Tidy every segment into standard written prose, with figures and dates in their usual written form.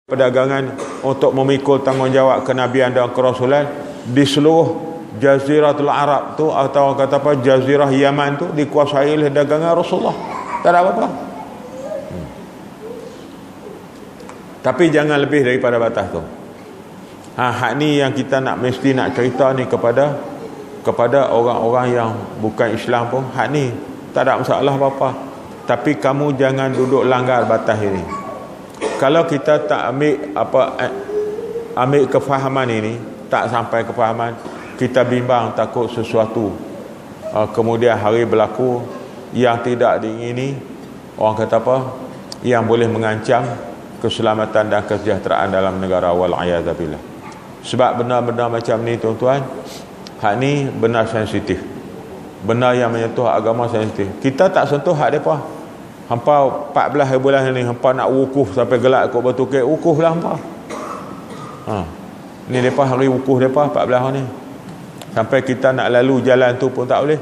perdagangan untuk memikul tanggungjawab kenabian dan kerasulan di seluruh Jaziratul Arab tu, atau kata apa, Jazirah Yaman tu dikuasai oleh dagangan Rasulullah. Tak ada apa-apa. Tapi jangan lebih daripada batas tu. Hak ni yang kita mesti nak cerita ni kepada orang-orang yang bukan Islam pun. Hak ni tak ada masalah apa-apa. Tapi kamu jangan duduk langgar batas ini. Kalau kita tak ambil kefahaman ini, tak sampai kefahaman, kita bimbang takut sesuatu kemudian hari berlaku yang tidak diingini, orang kata apa, yang boleh mengancam keselamatan dan kesejahteraan dalam negara, wal'iyadzabillah. Sebab benda-benda macam ni tuan-tuan, hak ni benar sensitif, benda yang menyentuh agama sensitif. Kita tak sentuh hak depa. Hampa 14 hari bulan ni hampa nak wukuf sampai gelak kot bertukar, wukuf lah hampa. Ni depa hari wukuf depa 14 hari ni. Sampai kita nak lalu jalan tu pun tak boleh.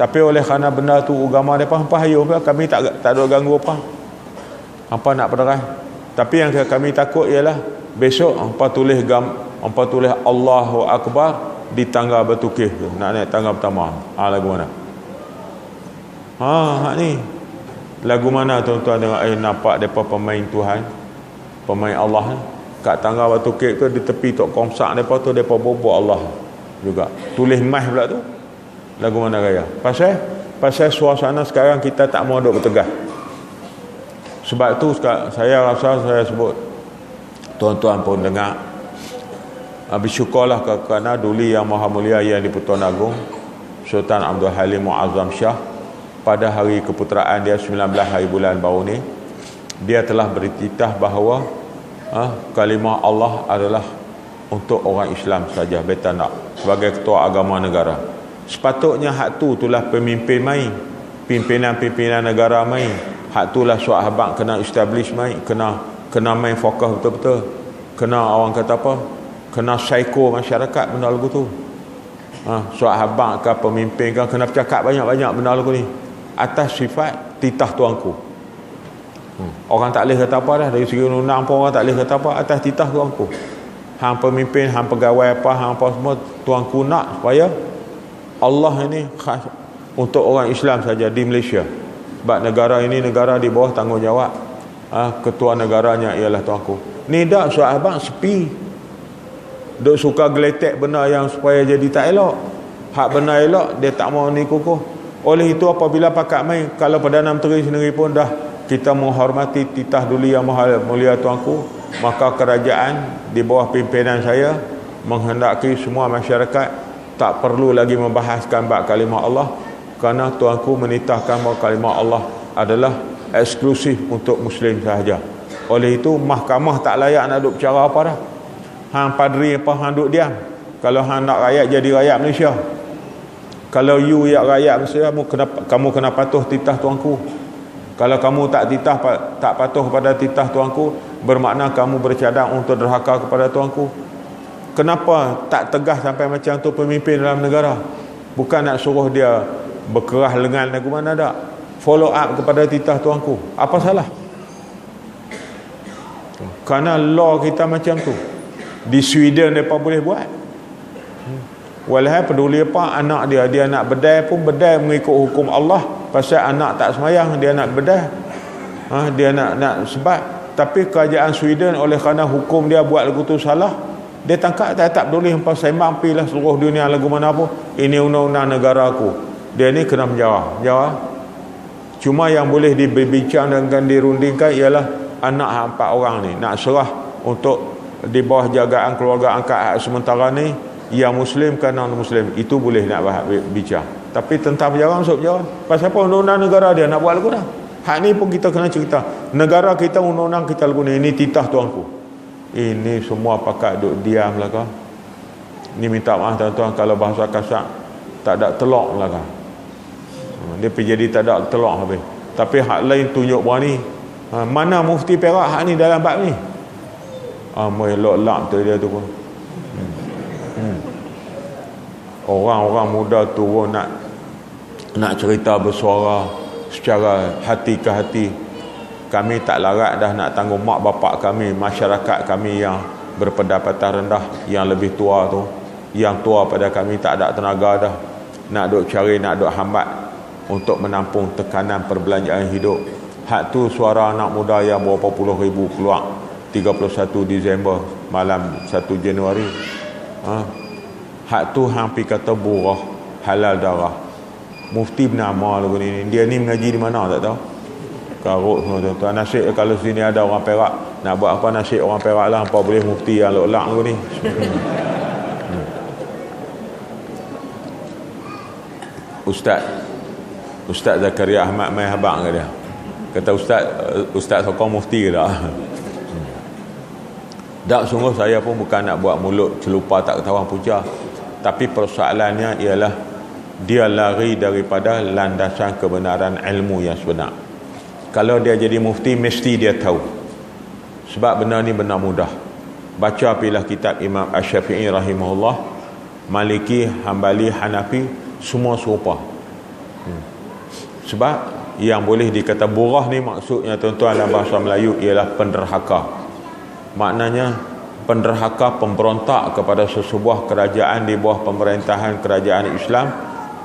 Tapi oleh kerana benda tu agama depa, hampa hayuh pula, kami tak ada ganggu apa. Hampa nak berderas. Tapi yang kami takut ialah besok hampa tulis Allahu Akbar di tangga bertukar tu, nak naik tangga pertama. Lagu mana? Hak ni lagu mana tuan-tuan tengok nampak depa pemain Tuhan, pemain Allah ni kat tangga batu kek tu, di tepi tok komsak depa tu depa bobok Allah juga. Tulis mas pula tu. Lagu mana gaya? Pasal suasana sekarang kita tak mau duk bertegas. Sebab tu saya rasa saya sebut, tuan-tuan pun dengar, bersyukurlah kerana Duli Yang Maha Mulia Yang di-Pertuan Agong Sultan Abdul Halim Muazzam Shah, pada hari keputeraan dia 19 hari bulan baru ni, dia telah bertitah bahawa kalimah Allah adalah untuk orang Islam saja, beta nak sebagai ketua agama negara. Sepatutnya hak tu itulah pemimpin main, pimpinan-pimpinan negara main. Hak itulah sahabat kena establish main, kena main fokus betul-betul. Kena orang kata apa? Kena psycho masyarakat benda lagu tu. Sahabat ke pemimpin ke kena bercakap banyak-banyak benda lagu ni atas sifat titah tuanku. Orang tak boleh kata apa dah, dari segi undang-undang pun orang tak boleh kata apa, atas titah tuanku. Hang pemimpin, hang pegawai apa, hang apa semua, tuanku nak supaya Allah ini khas untuk orang Islam saja di Malaysia. Sebab negara ini negara di bawah tanggungjawab ketua negaranya ialah tuanku. Ni dak sahabat sepi, duk suka geletek benda yang supaya jadi tak elok. Hak benda elok dia tak mau ni kukuh. Oleh itu apabila pakat main, kalau Perdana Menteri sendiri pun dah kita menghormati titah Duli Yang Maha Mulia tuanku, maka kerajaan di bawah pimpinan saya menghendaki semua masyarakat tak perlu lagi membahaskan bab kalimah Allah, kerana tuanku menitahkan bahawa kalimah Allah adalah eksklusif untuk Muslim sahaja. Oleh itu mahkamah tak layak nak duk bicara apa dah. Hang padri apa hang duk diam. Kalau hang nak rakyat jadi rakyat Malaysia, kalau you yang rakyat Malaysia, kamu kena patuh titah tuanku. Kalau kamu tak patuh pada titah tuanku, bermakna kamu bercadang untuk derhaka kepada tuanku. Kenapa tak tegas sampai macam tu pemimpin dalam negara? Bukan nak suruh dia berkerah lengan lagu mana dak. Follow up kepada titah tuanku. Apa salah? Kerana law kita macam tu. Di Sweden mereka boleh buat. Walhai peduli apa anak dia nak bedai pun bedai mengikut hukum Allah. Pasal anak tak semayang dia nak bedai, dia nak sebab. Tapi kerajaan Sweden oleh kerana hukum dia buat lagu tu salah, dia tangkap tak peduli hampa sembang pilah seluruh dunia lagu mana pun, ini undang-undang negara aku, dia ni kena menjawab. Cuma yang boleh dibincang dan dirundingkan ialah anak 4 orang ni nak serah untuk di bawah jagaan keluarga angkat hak sementara ni, yang Muslim kan non-Muslim, itu boleh nak bincang. Tapi tentang penjara masuk penjara. Pasal apa undang-undang negara dia nak buat lagu dah. Hak ni pun kita kena cerita. Negara kita undang-undang kita lagu ni, ini titah tuanku. Ini semua pakat duk diam lah kau. Ni minta maaf tuan-tuan kalau bahasa kasar, tak ada telok lah kau. Dia pergi jadi tak ada telok habis. Tapi hak lain tunjuk berani. Mana mufti Perak hak ni dalam bab ni? Elok lak tu dia tu pun. Orang-orang muda turun nak cerita bersuara secara hati ke hati. Kami tak larat dah nak tanggung mak bapak kami, masyarakat kami yang berpendapatan rendah, yang lebih tua tu, yang tua pada kami tak ada tenaga dah, nak duk cari, nak duk hambat untuk menampung tekanan perbelanjaan hidup. Hak tu suara anak muda yang berapa puluh ribu keluar 31 Disember malam 1 Januari. Hak tu hampir kata burah halal darah. Mufti bernama lagu ni, dia ni mengaji di mana tak tahu. Karut semua tuan-tuan. Nasib kalau sini ada orang Perak, nak buat apa nasib orang Perak lah, apa boleh mufti yang lok-lak lagu ni. Ustaz Zakaria Ahmad mai habaq ke dia. Kata Ustaz sokong mufti ke tak? Tak, sungguh saya pun bukan nak buat mulut celupa tak ketahuan puja. Tapi persoalannya ialah dia lari daripada landasan kebenaran ilmu yang sebenar. Kalau dia jadi mufti, mesti dia tahu. Sebab benda ni benar mudah. Baca pilah kitab Imam Asy-Syafi'i rahimahullah, Maliki, Hambali, Hanafi, semua serupa. Sebab yang boleh dikata burah ni maksudnya tuan-tuan dalam bahasa Melayu ialah penderhaka. Maknanya penderhaka, pemberontak kepada sesebuah kerajaan di bawah pemerintahan kerajaan Islam,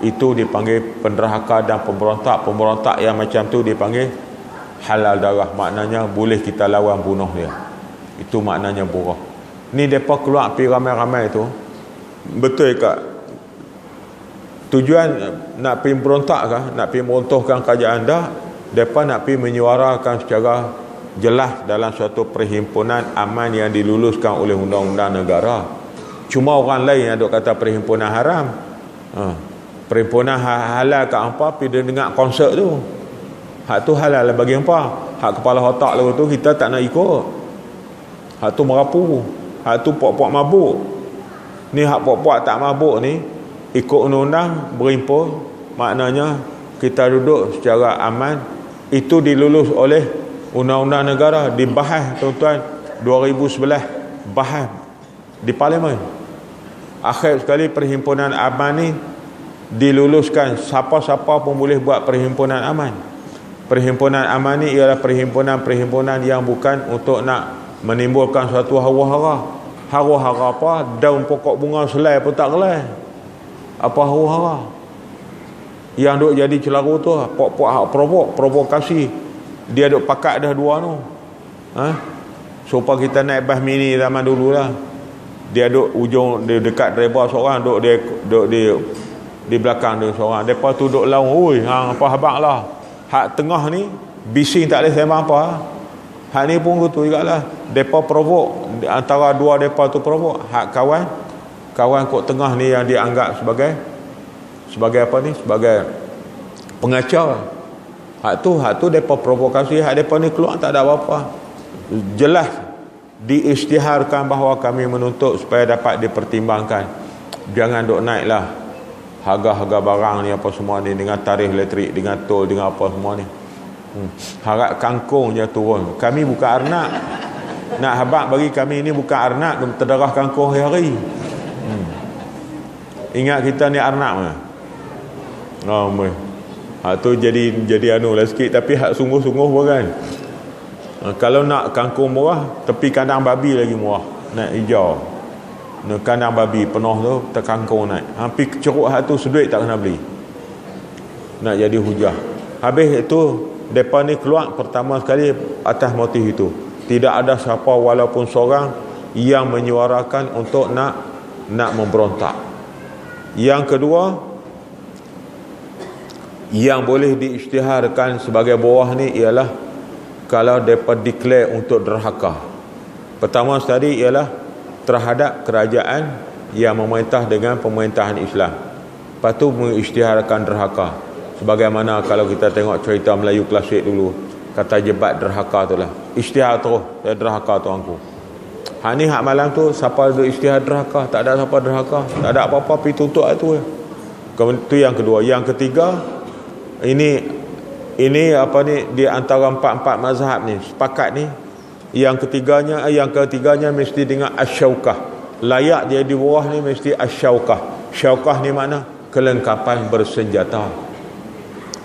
itu dipanggil penderhaka dan pemberontak. Pemberontak yang macam tu dipanggil halal darah. Maknanya boleh kita lawan, bunuh dia. Itu maknanya burah. Ni mereka keluar pergi ramai-ramai tu, betul ke tujuan nak pergi berontak kah, nak pergi meruntuhkan kerajaan? dah mereka nak pergi menyuarakan secara jelas dalam suatu perhimpunan aman yang diluluskan oleh undang-undang negara. Cuma orang lain yang duk kata perhimpunan haram, perhimpunan halal kat hampa, pergi dia dengar konsert tu. Hak tu halal bagi hampa. Hak kepala otak lagu tu kita tak nak ikut. Hak tu merapu. Hak tu puak-puak mabuk. Ni hak puak-puak tak mabuk ni ikut undang-undang berhimpun. Maknanya kita duduk secara aman. Itu dilulus oleh undang-undang negara, dibahas tuan-tuan 2011, bahas di parlimen. Akhir sekali perhimpunan aman ni diluluskan. Siapa-siapa pun boleh buat perhimpunan aman. Perhimpunan aman ni ialah perhimpunan yang bukan untuk nak menimbulkan suatu hara-hara. Hara-hara apa? Daun pokok bunga selai pun tak kelai. Apa hara-hara? Yang duk jadi celaru tu pok-pok provokasi. Dia duk pakat dah dua tu. Supaya kita naik bas mini zaman dulu lah. Dia duk ujung dia dekat driver seorang, duk di belakang dia seorang. Depa tu duk laung, oi hang apa habaq lah. Hak tengah ni bising tak boleh sembang apa. Hak ni pun gitu jugalah. Depa provok, antara dua depa tu provok. Hak kawan kok tengah ni yang dianggap sebagai apa ni? Sebagai pengacau. Hak tu depa provokasi. Hak depa ni keluar tak ada apa-apa. Jelas diisytiharkan bahawa kami menuntut supaya dapat dipertimbangkan. Jangan duk naiklah harga-harga barang ni apa semua ni, dengan tarikh elektrik, dengan tol, dengan apa semua ni. Harap kangkung je turun. Kami bukan arnak. Nak habaq bagi kami ni bukan arnak, terdarah kangkung hari-hari. Ingat kita ni arnak mana? Hak tu jadi anu lah sikit, tapi hak sungguh-sungguh pun kan. Kalau nak kangkung murah, tepi kandang babi lagi murah, naik hijau. Kandang babi penuh tu, terkangkung naik. Hampir ceruk hak tu seduit tak kena beli. Nak jadi hujah. Habis itu depa ni keluar pertama sekali atas motif itu. Tidak ada siapa walaupun seorang yang menyuarakan untuk nak memberontak. Yang kedua, yang boleh diisytiharkan sebagai bawah ni ialah kalau depa declare untuk derhaka. Pertama sekali ialah terhadap kerajaan yang memerintah dengan pemerintahan Islam. Lepas tu mengisytiharkan derhaka. Sebagaimana kalau kita tengok cerita Melayu klasik dulu, kata jebat derhaka tu lah. Isytihar terus, derhaka tuanku. Hak ni hak malam tu siapa ada isytihar derhaka? Tak ada siapa derhaka. Tak ada apa-apa, pergi tutup tu. Itu yang kedua. Yang ketiga, ini apa ni, di antara empat mazhab ni sepakat ni, yang ketiganya mesti dengan asyaukah. Layak dia di bawah ni mesti asyaukah. Syaukah ni mana? Kelengkapan bersenjata.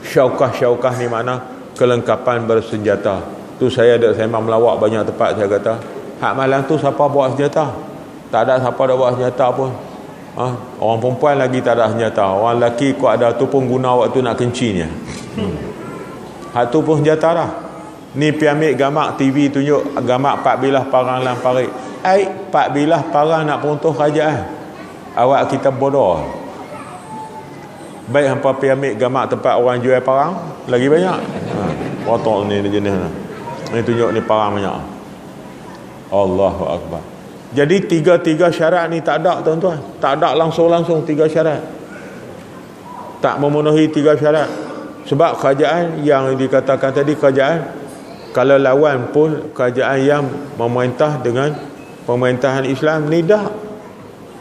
Syaukah ni mana? Kelengkapan bersenjata. Tu saya ada sembang melawak banyak tempat, saya kata, hak malam tu siapa bawa senjata? Tak ada siapa dah bawa senjata pun. Orang perempuan lagi tak ada senjata. Orang lelaki kau ada tu pun guna waktu nak kencinya. Hak tu pun senjata dah. Ni pi ambil gambar TV tunjuk gambar 4 bilah parang dalam parit. 4 bilah parang nak peruntuh kerajaan. Awak kita bodoh. Baik hampa pi ambil gambar tempat orang jual parang lagi banyak. Potong ni jenis ni tunjuk ni parang banyak. Allahu akbar. Jadi tiga syarat ni tak ada, tuan-tuan. Tak ada langsung 3 syarat. Tak memenuhi 3 syarat. Sebab kerajaan yang dikatakan tadi, kerajaan kalau lawan pun kerajaan yang memerintah dengan pemerintahan Islam ni dah.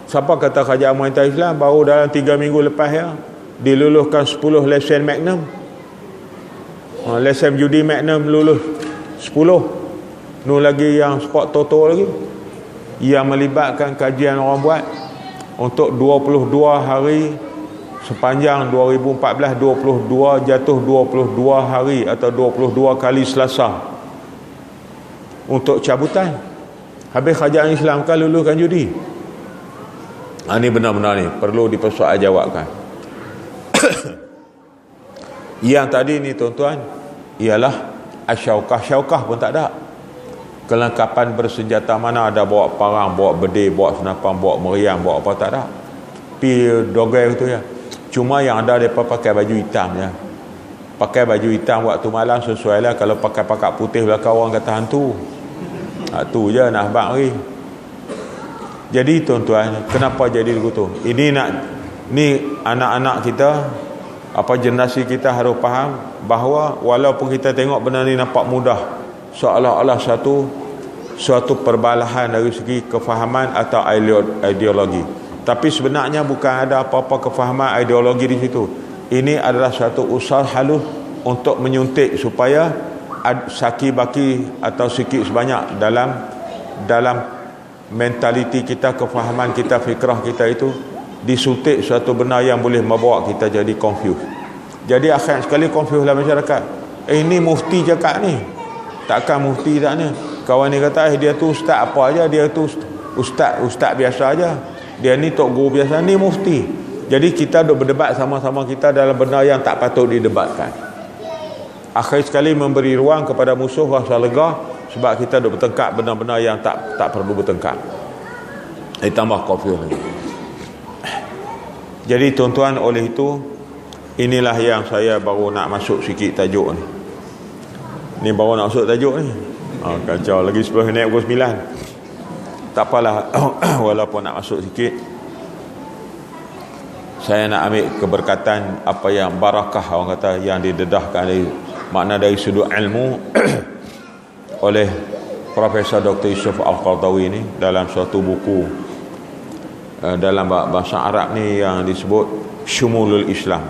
Siapa kata kerajaan memerintah Islam? Baru dalam 3 minggu lepas ya diluluskan 10 lesen Magnum. Lesen judi Magnum lulus 10. Nu lagi yang sport toto lagi yang melibatkan kajian orang buat untuk 22 hari sepanjang 2014, 22 jatuh 22 hari atau 22 kali Selasa untuk cabutan. Habis kerajaan Islam kan luluskan judi. Ini benar-benar ni perlu dipersoaljawabkan. Yang tadi ni tuan-tuan ialah asyaukah pun tak ada. Kelengkapan bersenjata mana ada, bawa parang, bawa bedil, bawa senapan, bawa meriam, bawa apa, tak ada. Pi dogel tu ya. Cuma yang ada mereka pakai baju hitam ya. Pakai baju hitam waktu malam sesuai lah. Kalau pakai pakat putih belakang orang kata hantu. Tu je nak habaq ni. Jadi tuan-tuan, kenapa jadi begitu? Ini ni anak-anak kita, apa generasi kita harus faham bahawa walaupun kita tengok benda ni nampak mudah, seolah-olah suatu perbalahan dari segi kefahaman atau ideologi, tapi sebenarnya bukan ada apa-apa kefahaman ideologi di situ. Ini adalah satu usaha halus untuk menyuntik supaya saki baki atau sikit sebanyak dalam mentaliti kita, kefahaman kita, fikrah kita itu disuntik suatu benda yang boleh membawa kita jadi confused. Jadi akhir sekali confused lah masyarakat. Ini mufti cakap ni, takkan mufti tak ni. Kawan ni kata dia tu ustaz apa aja, dia tu ustaz biasa aja, dia ni tok guru biasa, ni mufti. Jadi kita duk berdebat sama-sama kita dalam benda yang tak patut didebatkan. Akhir sekali memberi ruang kepada musuh rasa lega sebab kita duk bertengkar benda-benda yang tak perlu bertengkar. Tambah confused lagi. Jadi tuan-tuan, oleh itu inilah yang saya baru nak masuk sikit tajuk ni. Ni baru nak masuk tajuk ni. Kacau lagi 10 minit pukul 9. Tak apalah. Walaupun nak masuk sikit, saya nak ambil keberkatan apa yang barakah orang kata yang didedahkan dari makna dari sudut ilmu oleh Profesor Dr. Yusuf Al-Qardawi ni dalam suatu buku dalam bahasa Arab ni yang disebut Syumulul Islam.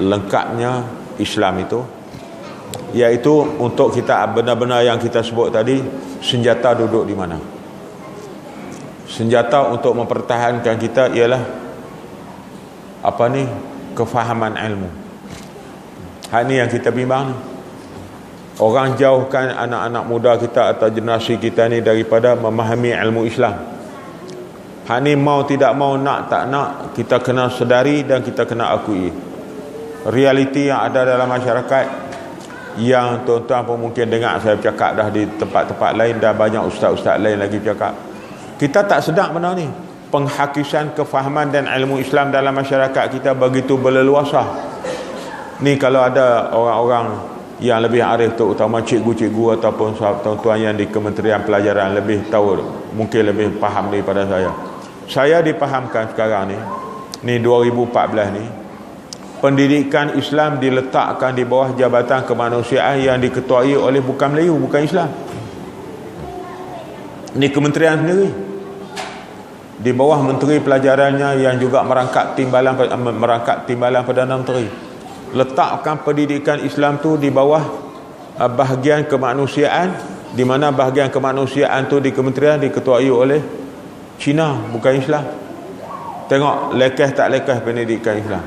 Lengkapnya Islam itu, iaitu untuk kita benar-benar yang kita sebut tadi, senjata duduk di mana. Senjata untuk mempertahankan kita ialah apa ni? Kefahaman ilmu. Hal ni yang kita bimbang ni. Orang jauhkan anak-anak muda kita atau generasi kita ni daripada memahami ilmu Islam. Hal ni mau tidak mau, nak tak nak, kita kena sedari dan kita kena akui realiti yang ada dalam masyarakat, yang tuan-tuan pun mungkin dengar saya bercakap dah di tempat-tempat lain, dan banyak ustaz-ustaz lain lagi bercakap. Kita tak sedar benda ni. Penghakisan kefahaman dan ilmu Islam dalam masyarakat kita begitu berleluasa. Ni kalau ada orang-orang yang lebih arif, terutama cikgu-cikgu ataupun tuan-tuan yang di Kementerian Pelajaran lebih tahu, mungkin lebih faham daripada saya. Saya dipahamkan sekarang ni 2014 ni, pendidikan Islam diletakkan di bawah Jabatan Kemanusiaan yang diketuai oleh bukan Melayu, bukan Islam. Ni kementerian sendiri, di bawah menteri pelajarannya yang juga merangkap timbalan Perdana Menteri. Letakkan pendidikan Islam tu di bawah bahagian kemanusiaan, di mana bahagian kemanusiaan tu di kementerian diketuai oleh Cina, bukan Islam. Tengok lekeh tak lekeh pendidikan Islam.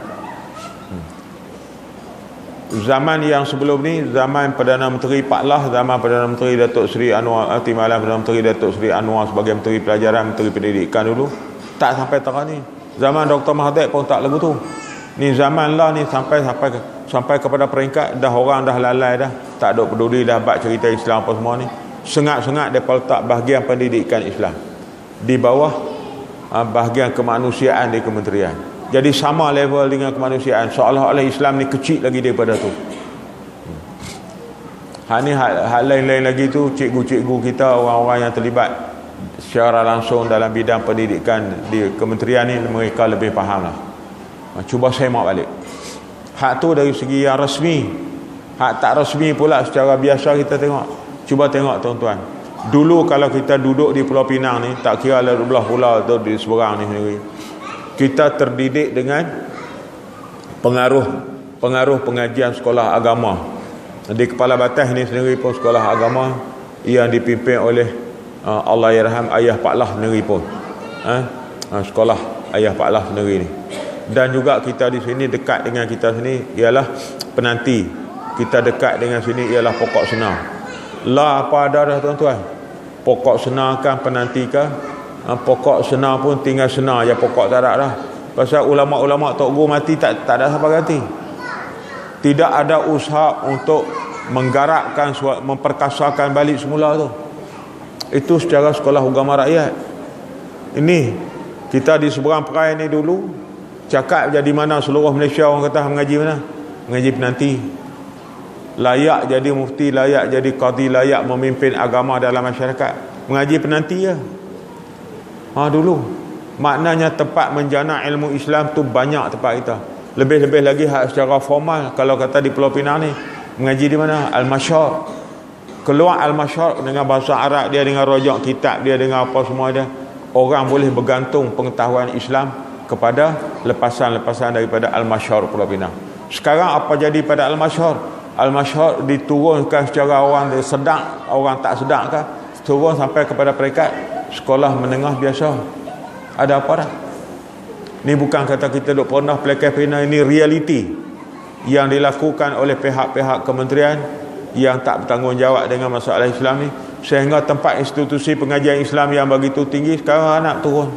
zaman yang sebelum ni, zaman Perdana Menteri Pak Lah, zaman Perdana Menteri Datuk Seri Anwar Timbalan, Perdana Menteri Datuk Seri Anwar sebagai Menteri Pelajaran, Menteri Pendidikan dulu, tak sampai sekarang ni. Zaman Dr. Mahathir pun tak lagu tu. Ni zaman lah ni sampai kepada peringkat dah orang dah lalai dah, tak ada peduli dah bab cerita Islam apa semua ni. Sengat-sengat depa letak bahagian pendidikan Islam di bawah bahagian kemanusiaan di kementerian. Jadi sama level dengan kemanusiaan, seolah-olah Islam ni kecil lagi daripada tu. Hak ni hak lain-lain lagi tu, cikgu-cikgu kita, orang-orang yang terlibat secara langsung dalam bidang pendidikan di kementerian ni, mereka lebih faham lah. Cuba semak balik. Hak tu dari segi yang rasmi. Hak tak rasmi pula secara biasa kita tengok. Cuba tengok tuan-tuan. Dulu kalau kita duduk di Pulau Pinang ni, tak kira lah belah pulau atau di seberang ni sendiri, kita terdidik dengan pengaruh pengajian sekolah agama. Di Kepala Batas ni sendiri pun sekolah agama yang dipimpin oleh Allahyarham Ayah Pak Lah sendiri pun. Sekolah Ayah Pak Lah sendiri ni. Dan juga kita di sini dekat dengan kita sini ialah penanti. Kita dekat dengan sini ialah pokok senar. Lah apa ada dah tuan-tuan. Pokok senar kan penanti kan. Pokok senar pun tinggal senar je, pokok tak ada dah. Pasal ulama-ulama Tok Guru mati tak ada siapa ganti. Tidak ada usaha untuk menggarakkan, memperkasakan balik semula tu. Itu secara sekolah agama rakyat. Ini kita di seberang perai ni dulu cakap jadi mana seluruh Malaysia orang kata mengaji mana? Mengaji penanti. Layak jadi mufti, layak jadi qadi, layak memimpin agama dalam masyarakat. Mengaji penanti je. Dulu maknanya tempat menjana ilmu Islam tu banyak tempat kita. Lebih-lebih lagi hak secara formal, kalau kata di Pulau Pinang ni mengaji di mana? Al-Masyar. Keluar Al-Masyar dengan bahasa Arab dia, dengan rojak kitab dia, dengan apa semua dia, orang boleh bergantung pengetahuan Islam kepada lepasan-lepasan daripada Al-Masyar Pulau Pinang. Sekarang apa jadi pada Al-Masyar? Al-Masyar diturunkan secara orang sedang, orang tak sedang kan, turun sampai kepada peringkat sekolah menengah biasa. Ada apa dah? Ni bukan kata kita duk pernah pelekai pena, ini realiti yang dilakukan oleh pihak-pihak kementerian yang tak bertanggungjawab dengan masalah Islam ni, sehingga tempat institusi pengajian Islam yang begitu tinggi sekarang nak turun.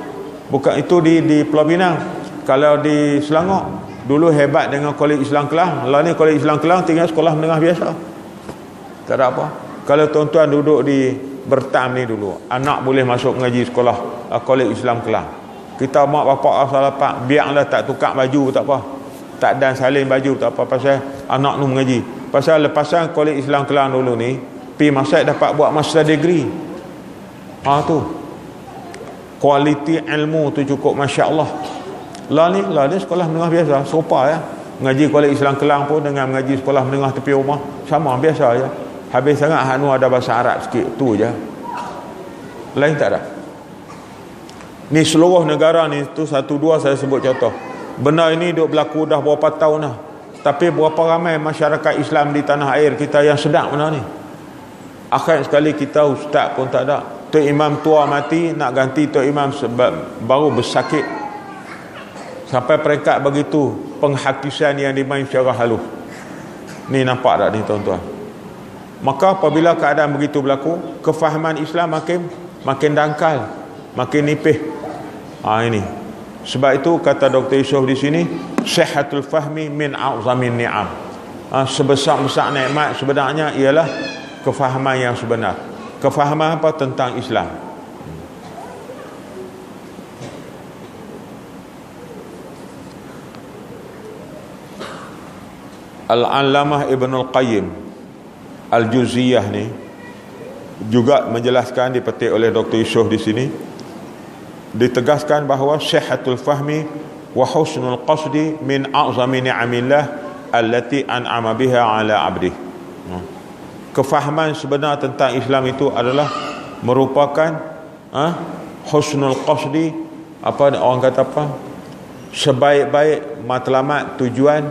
Bukan itu di Pulau Pinang. Kalau di Selangor dulu hebat dengan Kolej Islam Kelang, lah ni Kolej Islam Kelang tinggal sekolah menengah biasa, tak ada apa. Kalau tuan-tuan duduk di Bertam ni dulu, anak boleh masuk mengaji sekolah Kolej Islam Kelang. Kita mak bapak asal apa, biarlah tak tukar baju tak apa, tak dan salin baju tak apa, pasal anak nu mengaji. Pasal lepasan Kolej Islam Kelang dulu ni, pi masa dapat buat master degree. Tu kualiti ilmu tu cukup masya-Allah. Lah ni sekolah menengah biasa, serupa ya. Mengaji Kolej Islam Kelang pun dengan mengaji sekolah menengah tepi rumah sama, biasa je. Habis sangat hanu ada bahasa Arab sikit tu je, lain tak ada. Ni seluruh negara ni tu, satu dua saya sebut contoh. Benda ini duk berlaku dah berapa tahun dah, tapi berapa ramai masyarakat Islam di tanah air kita yang sedang benda ni. Akhir sekali kita ustaz pun tak ada. Tok Imam tua mati, nak ganti Tok Imam baru bersakit. Sampai peringkat begitu penghakisan yang dimain secara halus. Ni nampak tak ni tuan-tuan? Maka apabila keadaan begitu berlaku, kefahaman Islam makin dangkal, makin nipih. Ini. Sebab itu kata Dr. Yusof di sini, sihatul fahmi min a'zamin ni'am. Sebesar-besar nikmat sebenarnya ialah kefahaman yang sebenar. Kefahaman apa tentang Islam? Al-Allamah Ibnul Qayyim Al-Juziyah ni juga menjelaskan, dipetik oleh Dr. Yusof di sini, ditegaskan bahawa sihhatul fahmi wa husnul qasdi min a'zami ni'amillah allati an'ama biha ala 'abdi. Kefahaman sebenar tentang Islam itu adalah merupakan husnul qasdi, apa orang kata apa, sebaik-baik matlamat tujuan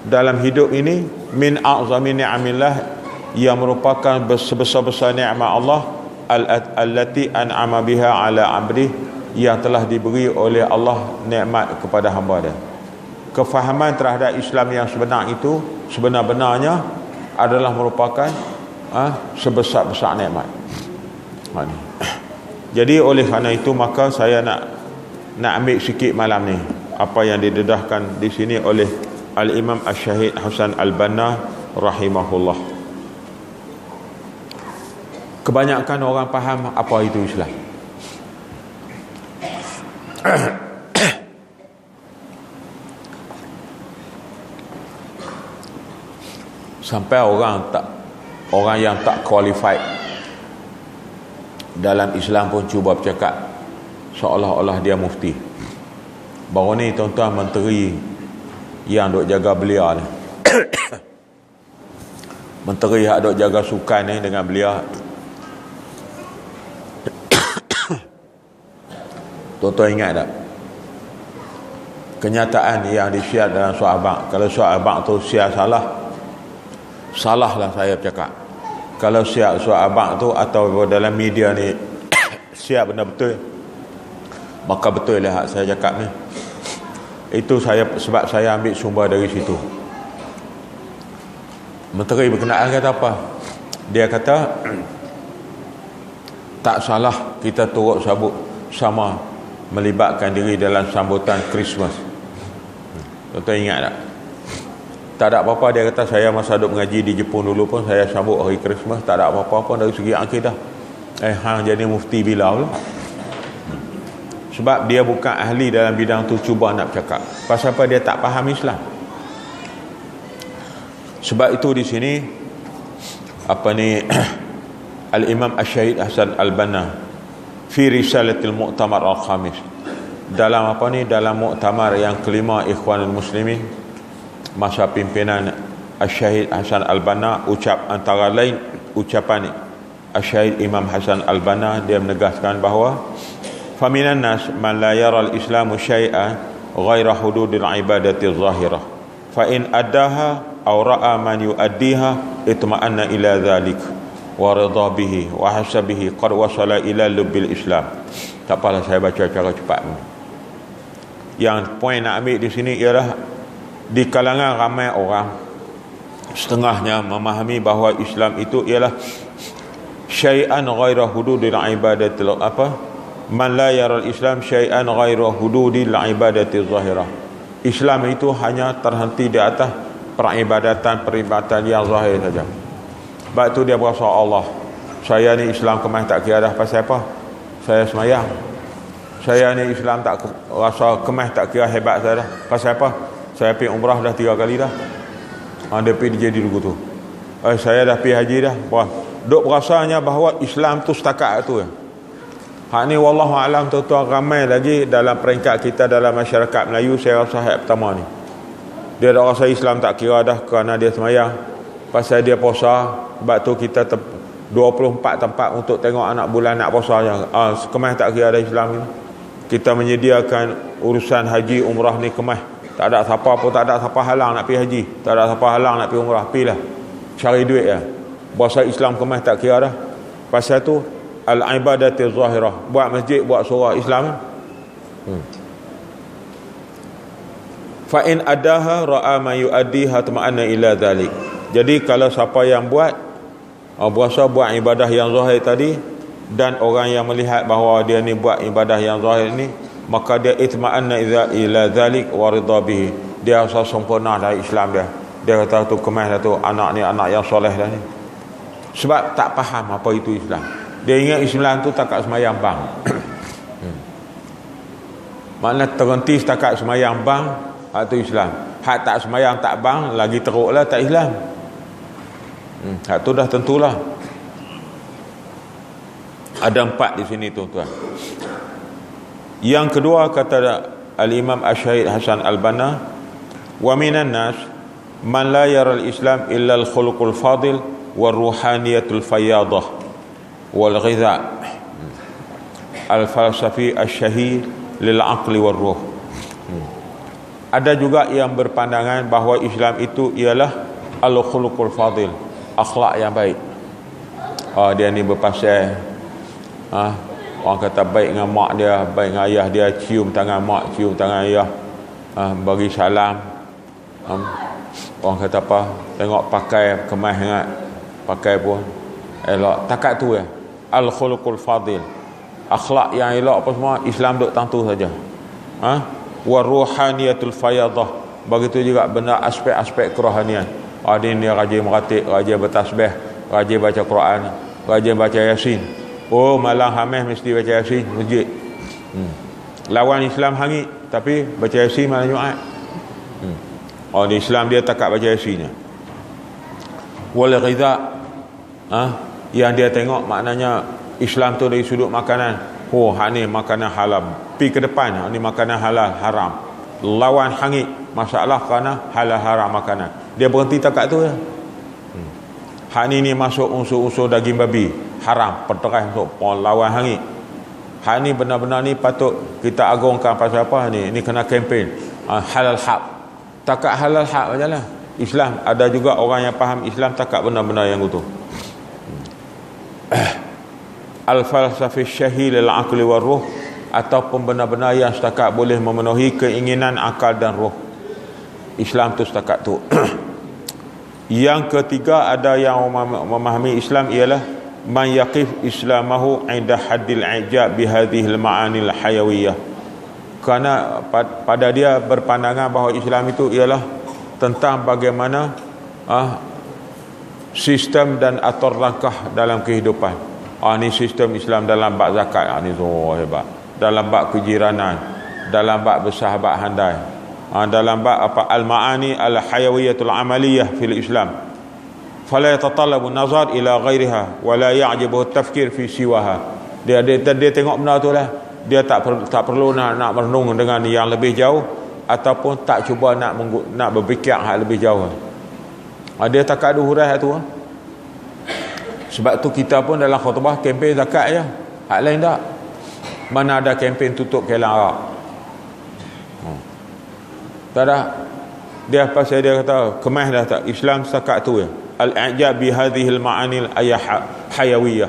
dalam hidup ini, min a'zami ni'amillah, yang merupakan sebesar-besar nikmat Allah, allati an'ama biha ala 'abdi, yang telah diberi oleh Allah nikmat kepada hamba dia. kefahaman terhadap Islam yang sebenar itu sebenar-benarnya adalah merupakan sebesar-besar nikmat. Jadi oleh kerana itu maka saya nak ambil sikit malam ni apa yang didedahkan di sini oleh Al-Imam Asy-Syahid Hasan Al-Banna rahimahullah. Kebanyakan orang faham apa itu Islam. Sampai orang yang tak qualified dalam Islam pun cuba bercakap seolah-olah dia mufti. Baru ni tuan-tuan menteri yang duk jaga belia ni menteri yang duk jaga sukan ni dengan belia tuan-tuan ingat tak kenyataan yang disiar dalam Surat Abang? Kalau Surat Abang tu siar salah lah saya bercakap. Kalau siar Surat Abang tu atau dalam media ni siar benda betul, maka betul lah hak saya cakap ni. Itu sebab saya ambil sumber dari situ. Menteri berkenaan kata apa? Dia kata tak salah kita turut sabut sama melibatkan diri dalam sambutan Christmas. Tuan-tuan ingat tak? Tak ada apa-apa. Dia kata saya masa duduk mengaji di Jepun dulu pun saya sambut hari Christmas, tak ada apa-apa pun dari segi akidah. Hang jadi mufti bila pula? Sebab dia bukan ahli dalam bidang tu, cuba nak bercakap. Pasal apa? Dia tak faham Islam. Sebab itu di sini Al-Imam Asy-Syahid Hasan Al-Banna fi Risalatil Mu'tamar Al-Khamis, dalam dalam muktamar yang kelima Ikhwanul Muslimin masa pimpinan Asy-Syahid Hasan Al-Banna, antara lain ucapan Asy-Syahid Imam Hasan Al-Banna, dia menegaskan bahawa faminan nas man la yara al-islamu syai'an ghaira hududil ibadati zahirah fa in addaha aw ra'a man yu'addiha itma'anna ila dhalik wa ridha bihi wa hasabihi qad wasala ila lubbil Islam. Tak apalah saya baca cara cepat. Yang poin nak ambil di sini ialah di kalangan ramai orang setengahnya memahami bahawa Islam itu ialah syai'an ghaira hududil ibadati man la yara al-Islam syai'an ghaira hududil ibadati zahirah. Islam itu hanya terhenti di atas peribadatan yang zahir saja. Sebab tu dia berasa Allah, saya ni Islam kemah tak kira dah pasal apa? Saya semayang. Saya ni Islam tak rasa kemah tak kira hebat saya dah pasal apa? Saya pergi umrah dah 3 kali dah. Dia pergi jadi dulu tu. Saya dah pergi haji dah. Duk berasanya bahawa Islam tu setakat tu ya. Hak ni wallahu alam tuan-tuan ramai lagi dalam peringkat kita dalam masyarakat Melayu. Saya rasa hak pertama ni dia dah rasa Islam tak kira dah kerana dia semayang, pasal dia puasa. Sebab tu kita 24 tempat untuk tengok anak bulan nak puasa je. Kemah tak kira ada Islam ni. Kita menyediakan urusan haji umrah ni kemah. Tak ada siapa pun, tak ada siapa halang nak pergi haji, tak ada siapa halang nak pergi umrah. Pergilah cari duit ya. Bahasa Islam kemah tak kira dah. Pasal tu al-ibadatil zahirah, buat masjid, buat surah Islam. Fa in adaha ra'a ma yu'addiha tama'anna ila dhalik. Jadi kalau siapa yang berasa buat ibadah yang zahir tadi, dan orang yang melihat bahawa dia ni buat ibadah yang zahir ni, maka dia itma'anna ila dhalik wa ridha bihi. Dia rasa sempurna dari Islam dia. Dia kata tu kemah dah tu, anak ni anak yang soleh dah ni. Sebab tak faham apa itu Islam. Dia ingat Islam tu takat semayang bang. Makna terhenti setakat semayang bang, hak tu Islam. Hak tak semayang tak bang, lagi teruklah tak Islam. Hak tu dah tentulah. Ada 4 di sini tuan-tuan. Yang kedua kata Al-Imam Asy-Syahid Hasan Al-Banna, wa minan nas man la yara al-Islam illa al-khuluqul fadil wa ruhaniyatul fayyadah wal ghidha al-falsafi asy-syahid lil aqli war ruh. Ada juga yang berpandangan bahawa Islam itu ialah al-khuluqul fadil, akhlak yang baik. Dia ni berpasal orang kata baik dengan mak dia, baik dengan ayah dia, cium tangan mak, cium tangan ayah. bagi salam, orang kata apa, tengok pakai kemas ingat, pakai pun elok, takat tu ya. Al-khuluqul fadil, akhlak yang elok apa semua, Islam duk tentu saja. Wa ruhaniyatul fayadah, begitu juga benda aspek-aspek kerohanian. Ada ni rajin meratik, rajin bertasbih, rajin baca Quran, rajin baca Yasin. Oh, malam Khamis mesti baca Yasin masjid. Lawan Islam hangit tapi baca Yasin malam Jumaat. Oh, di Islam dia takat baca Yasin. Wal ghidha, yang dia tengok maknanya Islam tu dari sudut makanan. Oh, hak ni makanan halal. Pi ke depan, ni makanan halal haram. Lawan hangit masalah kerana halal haram makanan. Dia berhenti takat tu ya. Hak ni masuk unsur-unsur daging babi, haram, perterai untuk lawan hangit. Hak ni benar-benar ni patut kita agungkan pasal apa ni? Ni kena kempen halal hak. Takat halal hak macam lah. Islam ada juga orang yang faham Islam takat benar-benar yang utuh. Al-falsafi syahil al-aqli war ruh, ataupun benar-benar yang setakat boleh memenuhi keinginan akal dan roh. Islam tu setakat tu. Yang ketiga, ada yang memahami Islam ialah man yaqif islamahu inda haddil ijab bihadhihi al-ma'ani al-hayawiyah. Kerana pada dia berpandangan bahawa Islam itu ialah tentang bagaimana sistem dan atur langkah dalam kehidupan. Ni sistem Islam dalam bab zakat, ni hebat. Dalam bab kejiranan, dalam bab bersahabat handai, dalam bab apa al-ma'ani al-hayawiyatul amaliyah fil Islam. Fala yatatallabu nazar ila ghairiha wa la ya'jibu at-tafkir fi siwaha. Dia tengok benda tu lah. Dia tak perlu nak merenung dengan yang lebih jauh, ataupun tak cuba nak berfikir hal lebih jauh. Dia tak ada hurai tu. Sebab tu kita pun dalam khutbah kempen zakat je. Hak lain tak. Mana ada kempen tutup kelang arak. Tak ada. Dia pasal dia kata kemas dah tak. Islam setakat tu ya. Al-i'jab bi hadhihi al-ma'ani al-hayawiyah.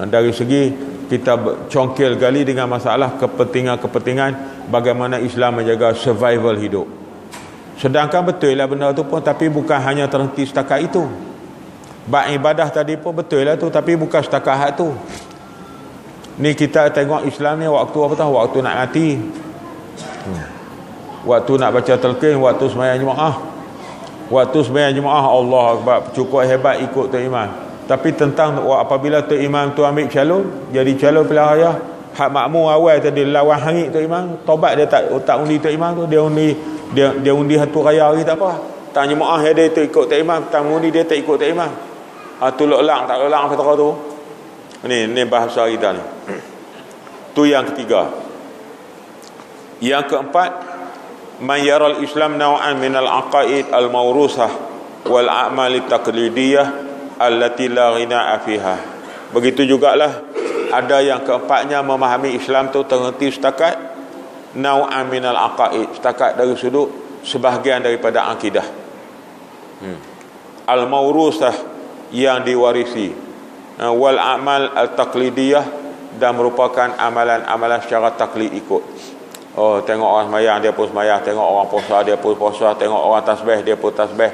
Dari segi kita congkel gali dengan masalah kepentingan bagaimana Islam menjaga survival hidup. Sedangkan betul lah benda tu pun, tapi bukan hanya terhenti setakat itu. Bab ibadah tadi pun betul lah tu, tapi bukan setakat hak tu. Ni kita tengok Islam ni waktu apa tahu? Waktu nak mati, waktu nak baca talqin, waktu sembahyang Jumaat. Waktu sembahyang Jumaat, Allah Akbar, cukup hebat ikut Tok Imam. Tapi tentang apabila Tok Imam tu ambil calon, jadi calon pilihan raya, hak makmum awal tadi lawan hangit Tok Imam, tobat dia tak undi Tok Imam tu, dia undi satu raya hari tak apa. Tang Jumaat dia tu ikut Tok Imam, tang undi dia tak ikut Tok Imam. Tu lolang tak lolang apa tu. Ni bahasa kita ni. Tu yang ketiga. Yang keempat, man yaral Islam naw'an min al-aqaid al-mawrusah wal a'mal at-taqlidiyah allati la ghina'a fiha. Begitu jugalah ada yang keempatnya memahami Islam tu terhenti setakat naw'an min al-aqaid, setakat dari sudut sebahagian daripada akidah. Al-mawrusah, yang diwarisi, wal a'mal al-taqlidiyah, dan merupakan amalan-amalan secara taklid ikut. Oh, tengok orang sembahyang dia pun sembahyang, tengok orang puasa dia pun puasa, tengok orang tasbih dia pun tasbih,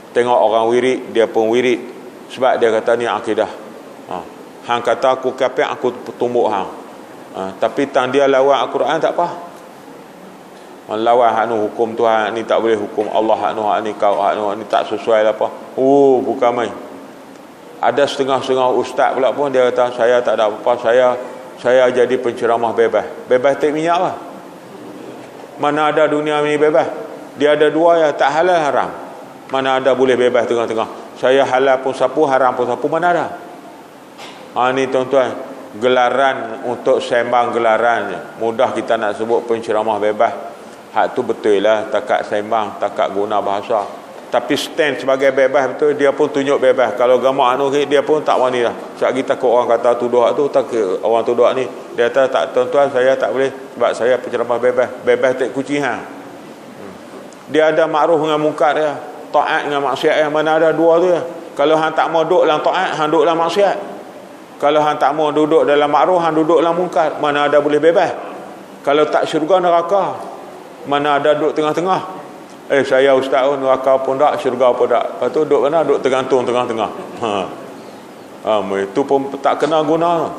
tengok orang wirid dia pun wirid. Sebab dia kata ni akidah. Hang kata aku kafir, aku tumbuk hang. Tapi tang dia lawan Al-Quran tak apa. Lawan hak nu hukum Tuhan ni tak boleh, hukum Allah hak ni kau hak ni tak sesuai lah apa. Bukan main. Ada setengah-setengah ustaz pula pun dia kata saya tak ada apa-apa, saya jadi penceramah bebas. Bebas tak minyak lah. Mana ada dunia ni bebas? Dia ada dua ya, tak halal haram. Mana ada boleh bebas tengah-tengah. Saya halal pun sapu, haram pun sapu, mana ada? Ni tuan-tuan, gelaran untuk sembang gelaran mudah kita nak sebut penceramah bebas. Hak tu betul lah, takat sembang, takat guna bahasa. Tapi stand sebagai bebas betul, dia pun tunjuk bebas. Kalau gamak dia pun tak wani dah. Sebab kita takut orang kata tuduh tu, tak orang tuduh ni. Dia kata tak, tuan-tuan saya tak boleh sebab saya penceramah bebas. Bebas tak kucing hang. Dia ada makruf dengan mungkar dia, taat dengan maksiat yang mana ada dua tu ya. Kalau hang tak mau duduk dalam taat, hang duduk dalam maksiat. Kalau hang tak mau duduk dalam makruf, hang duduk dalam mungkar. Mana ada boleh bebas. Kalau tak syurga neraka. Mana ada duduk tengah-tengah. Saya ustaz pun, neraka pun tak, syurga pun tak. Lepas tu duduk mana? Duduk tergantung tengah-tengah. Itu pun tak kena guna.